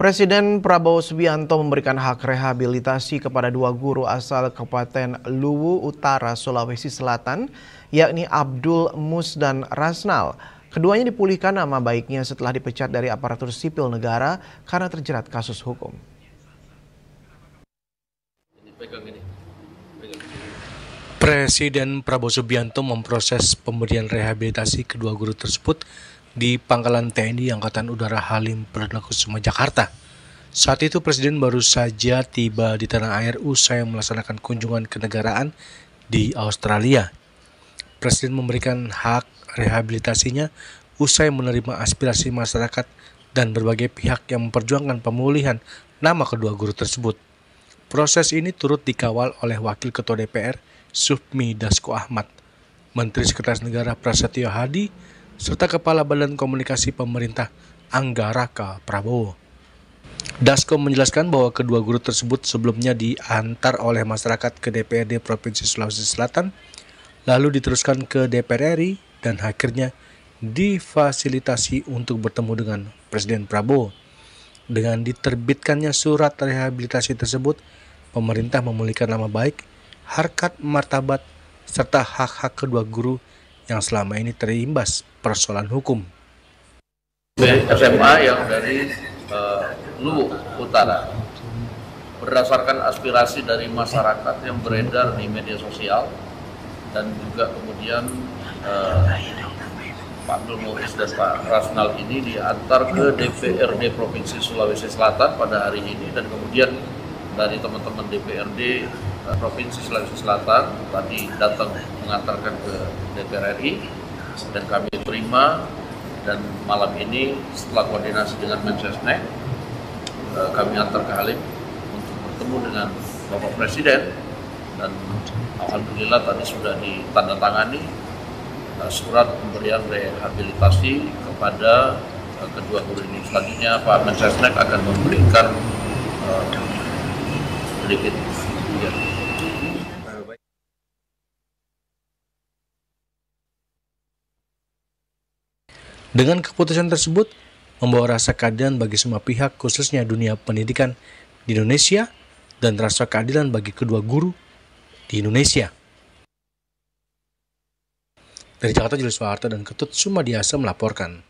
Presiden Prabowo Subianto memberikan hak rehabilitasi kepada dua guru asal Kabupaten Luwu Utara, Sulawesi Selatan, yakni Abdul Mus dan Rasnal. Keduanya dipulihkan nama baiknya setelah dipecat dari aparatur sipil negara karena terjerat kasus hukum. Presiden Prabowo Subianto memproses pemberian rehabilitasi kedua guru tersebut di Pangkalan TNI Angkatan Udara Halim Perdanakusuma, Jakarta. Saat itu Presiden baru saja tiba di tanah air usai melaksanakan kunjungan kenegaraan di Australia. Presiden memberikan hak rehabilitasinya usai menerima aspirasi masyarakat dan berbagai pihak yang memperjuangkan pemulihan nama kedua guru tersebut. Proses ini turut dikawal oleh Wakil Ketua DPR Sufmi Dasko Ahmad, Menteri Sekretaris Negara Prasetyo Hadi, serta Kepala Badan Komunikasi Pemerintah Anggaraka Prabowo. Dasko menjelaskan bahwa kedua guru tersebut sebelumnya diantar oleh masyarakat ke DPRD Provinsi Sulawesi Selatan, lalu diteruskan ke DPR RI, dan akhirnya difasilitasi untuk bertemu dengan Presiden Prabowo. Dengan diterbitkannya surat rehabilitasi tersebut, pemerintah memulihkan nama baik, harkat martabat, serta hak-hak kedua guru yang selama ini terimbas persoalan hukum. SMA yang dari Luwu Utara, berdasarkan aspirasi dari masyarakat yang beredar di media sosial, dan juga kemudian Pak Abdul Mus dan Pak Rasnal ini diantar ke DPRD Provinsi Sulawesi Selatan pada hari ini, dan kemudian dari teman-teman DPRD Provinsi Sulawesi Selatan tadi datang mengantarkan ke DPR RI, dan kami terima, dan malam ini setelah koordinasi dengan Mensesnek kami antar ke Halim untuk bertemu dengan Bapak Presiden, dan alhamdulillah tadi sudah ditandatangani surat pemberian rehabilitasi kepada kedua guru ini. Selanjutnya Pak Mensesnek akan memberikan sedikit. Dengan keputusan tersebut, membawa rasa keadilan bagi semua pihak, khususnya dunia pendidikan di Indonesia, dan rasa keadilan bagi kedua guru di Indonesia. Dari Jakarta, Julius Waharta dan Ketut Sumadiasa melaporkan.